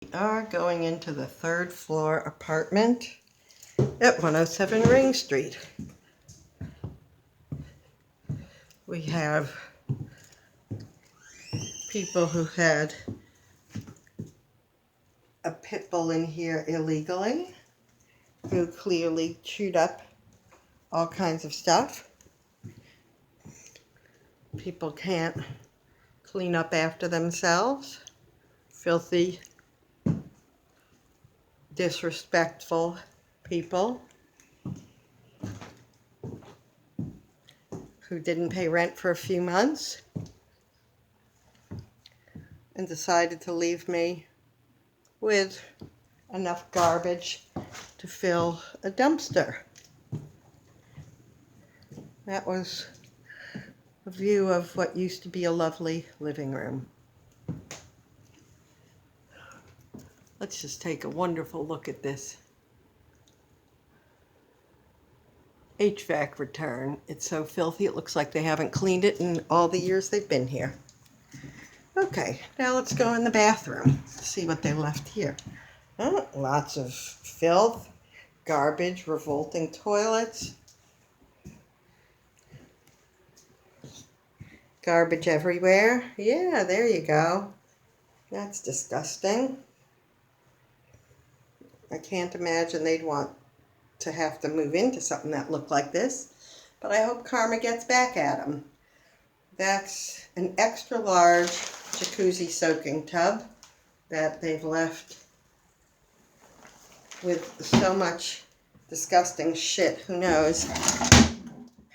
We are going into the third floor apartment at 107 Ring Street. We have people who had a pit bull in here illegally, who clearly chewed up all kinds of stuff. People can't clean up after themselves. Filthy, disrespectful people who didn't pay rent for a few months and decided to leave me with enough garbage to fill a dumpster. That was a view of what used to be a lovely living room. Let's just take a wonderful look at this HVAC return. It's so filthy, it looks like they haven't cleaned it in all the years they've been here. Okay, now let's go in the bathroom, see what they left here. Oh, lots of filth, garbage, revolting toilets, garbage everywhere. Yeah, there you go. That's disgusting. I can't imagine they'd want to have to move into something that looked like this, but I hope karma gets back at them. That's an extra large jacuzzi soaking tub that they've left with so much disgusting shit. Who knows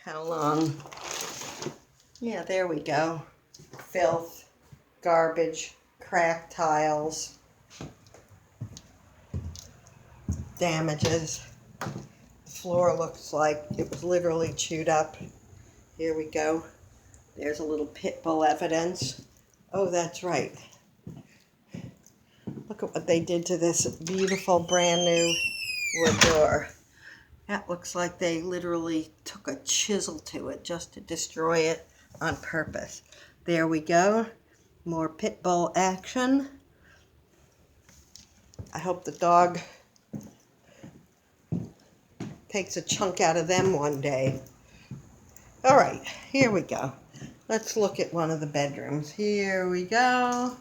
how long. Yeah, there we go. Filth, garbage, cracked tiles, damages. The floor looks like it was literally chewed up. Here we go. There's a little pit bull evidence. Oh, that's right. Look at what they did to this beautiful brand new wood door. That looks like they literally took a chisel to it just to destroy it on purpose. There we go. More pit bull action. I hope the dog takes a chunk out of them one day. All right, here we go. Let's look at one of the bedrooms. Here we go.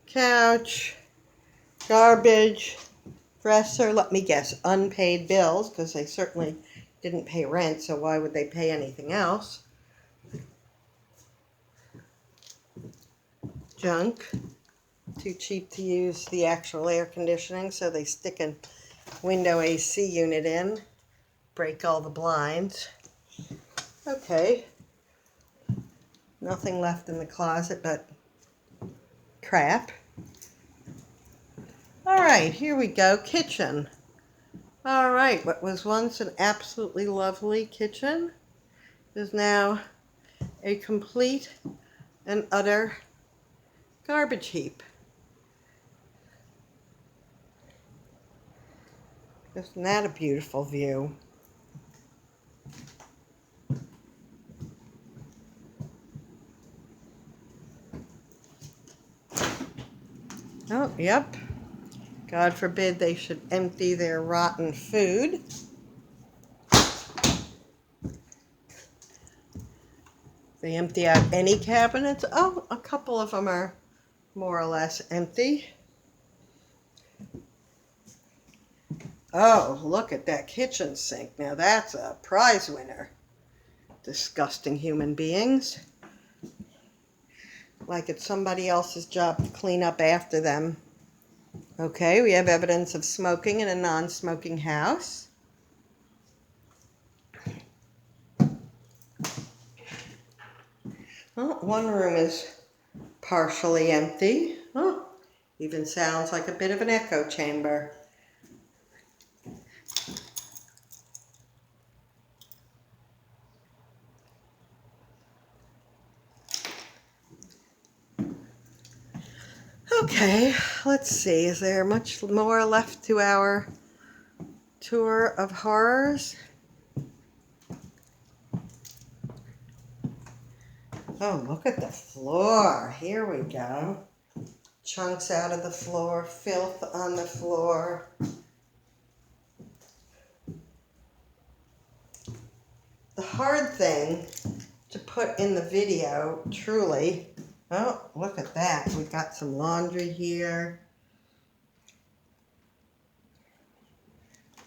Couch, garbage, dresser, let me guess, unpaid bills, because they certainly didn't pay rent, so why would they pay anything else? Junk, too cheap to use the actual air conditioning, so they stick a window AC unit in, break all the blinds. Okay, nothing left in the closet but crap. All right, here we go, kitchen. All right, what was once an absolutely lovely kitchen is now a complete and utter garbage heap. Isn't that a beautiful view? Oh, yep. God forbid they should empty their rotten food. They empty out any cabinets. Oh, a couple of them are more or less empty. Oh, look at that kitchen sink. Now that's a prize winner. Disgusting human beings. Like it's somebody else's job to clean up after them. Okay, we have evidence of smoking in a non-smoking house. Oh, one room is partially empty. Oh, even sounds like a bit of an echo chamber. Okay, let's see. Is there much more left to our tour of horrors? Oh, look at the floor. Here we go. chunks out of the floor, filth on the floor. The hard thing to put in the video, truly, oh, look at that. We've got some laundry here.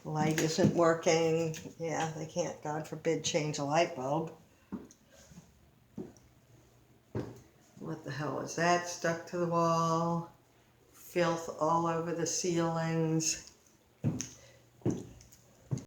Light isn't working. Yeah, they can't, God forbid, change a light bulb. What the hell is that stuck to the wall? Filth all over the ceilings.